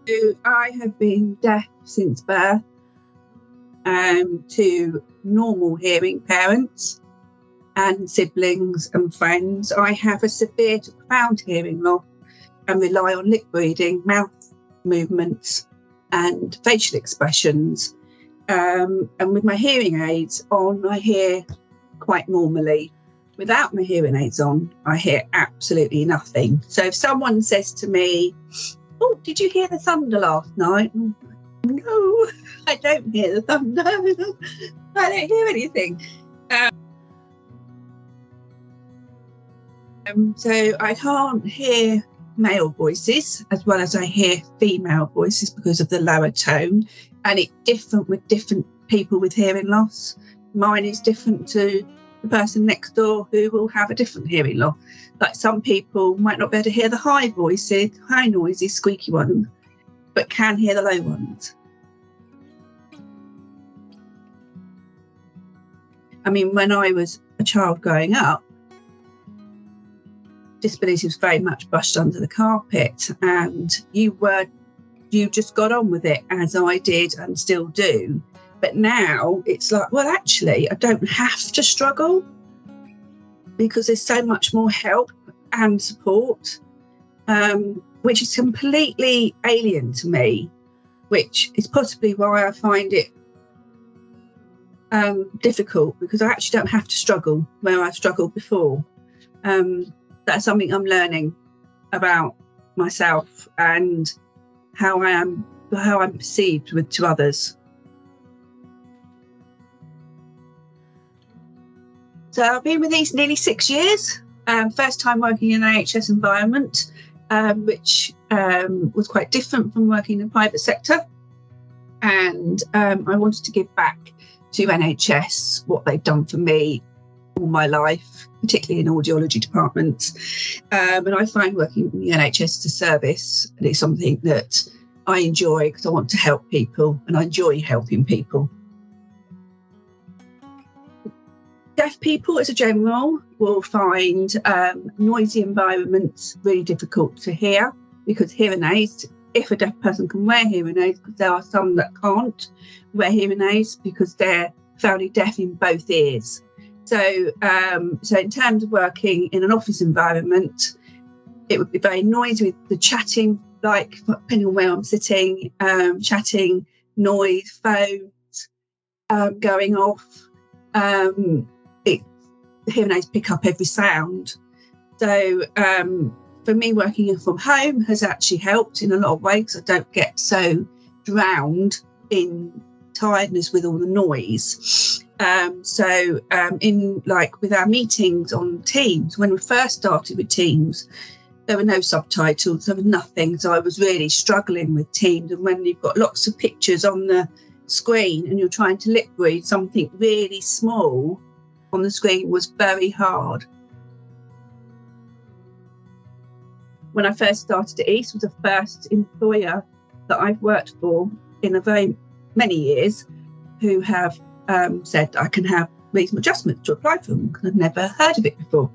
So I have been deaf since birth to normal hearing parents and siblings and friends. I have a severe to profound hearing loss and rely on lip reading, mouth movements and facial expressions. And with my hearing aids on, I hear quite normally. Without my hearing aids on, I hear absolutely nothing. So if someone says to me, "Oh, did you hear the thunder last night?" No, I don't hear the thunder. I don't hear anything. So I can't hear male voices as well as I hear female voices because of the lower tone, and it's different with different people with hearing loss. Mine is different to the person next door who will have a different hearing loss. Like some people might not be able to hear the high voices, high noisy, squeaky ones, but can hear the low ones. I mean, when I was a child growing up, disability was very much brushed under the carpet, and you just got on with it, as I did and still do. But now it's like, well, actually, I don't have to struggle because there's so much more help and support, which is completely alien to me, which is possibly why I find it difficult, because I actually don't have to struggle where I've struggled before. That's something I'm learning about myself and how I'm perceived to others. So I've been with these nearly 6 years. First time working in an NHS environment, which was quite different from working in the private sector. And I wanted to give back to NHS what they've done for me all my life, particularly in audiology departments. And I find working in the NHS as a service, and it's something that I enjoy because I want to help people and I enjoy helping people. Deaf people, as a general, will find noisy environments really difficult to hear, because hearing aids, if a deaf person can wear hearing aids, because there are some that can't wear hearing aids because they're profoundly deaf in both ears. So in terms of working in an office environment, it would be very noisy with the chatting, like depending on where I'm sitting, chatting, noise, phones going off. Hearing aids pick up every sound. So for me, working from home has actually helped in a lot of ways. I don't get so drowned in tiredness with all the noise. In like with our meetings on Teams, when we first started with Teams, there were no subtitles, there was nothing. So I was really struggling with Teams. And when you've got lots of pictures on the screen and you're trying to lip read something really small on the screen, was very hard. When I first started at EEAST, was the first employer that I've worked for in a very many years who have said I can have reasonable adjustments to apply for them, because I've never heard of it before.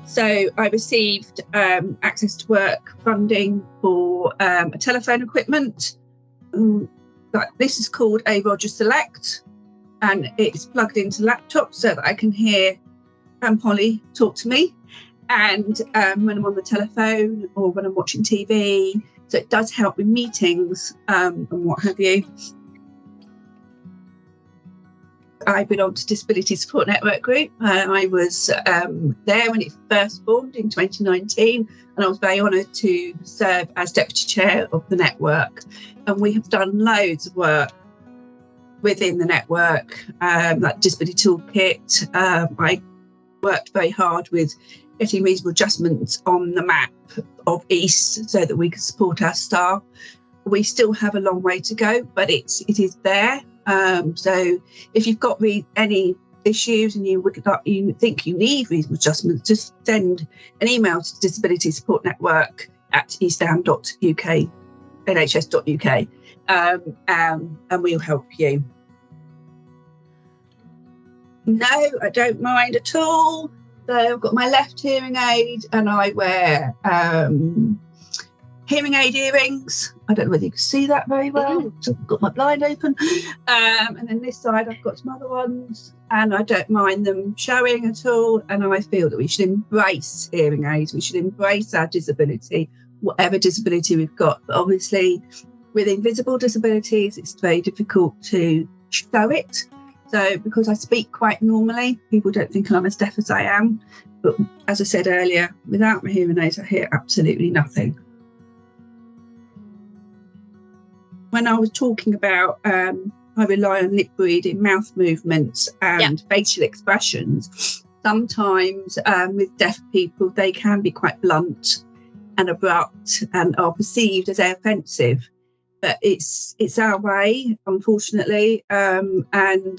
So I received access to work funding for a telephone equipment. This is called a Roger Select, and it's plugged into laptops so that I can hear Polly talk to me, and when I'm on the telephone or when I'm watching TV. So it does help with meetings and what have you. I belong to Disability Support Network Group. I was there when it first formed in 2019, and I was very honoured to serve as Deputy Chair of the network. And we have done loads of work within the network, like Disability Toolkit. I worked very hard with getting reasonable adjustments on the map of EEAST so that we could support our staff. We still have a long way to go, but it is there. So if you've got any issues and you think you need reasonable adjustments, just send an email to Disability Support Network at eastam.uk, nhs.uk, and we'll help you. No, I don't mind at all. So I've got my left hearing aid and I wear hearing aid earrings, I don't know whether you can see that very well. So I've got my blind open. And then this side, I've got some other ones, and I don't mind them showing at all. And I feel that we should embrace hearing aids. We should embrace our disability, whatever disability we've got. But obviously, with invisible disabilities, it's very difficult to show it. So because I speak quite normally, people don't think I'm as deaf as I am. But as I said earlier, without my hearing aids, I hear absolutely nothing. When I was talking about, I rely on lip reading, mouth movements and facial expressions. Sometimes with deaf people, they can be quite blunt and abrupt and are perceived as offensive. But it's our way, unfortunately. And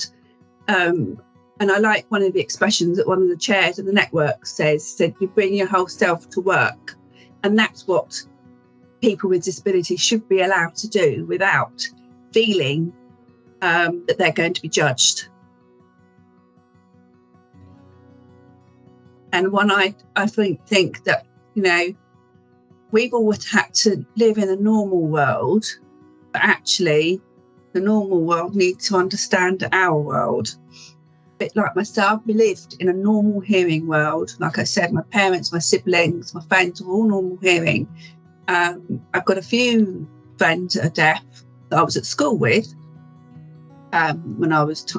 I like one of the expressions that one of the chairs of the network said, you bring your whole self to work. And that's what people with disabilities should be allowed to do without feeling that they're going to be judged. And one, I think that, you know, we've always had to live in a normal world, but actually the normal world needs to understand our world. A bit like myself, we lived in a normal hearing world. Like I said, my parents, my siblings, my friends were all normal hearing. I've got a few friends that are deaf that I was at school with when I was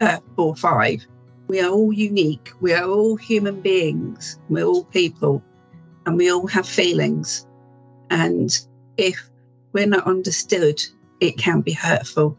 4 or 5. We are all unique. We are all human beings. We're all people, and we all have feelings. And if we're not understood, it can be hurtful.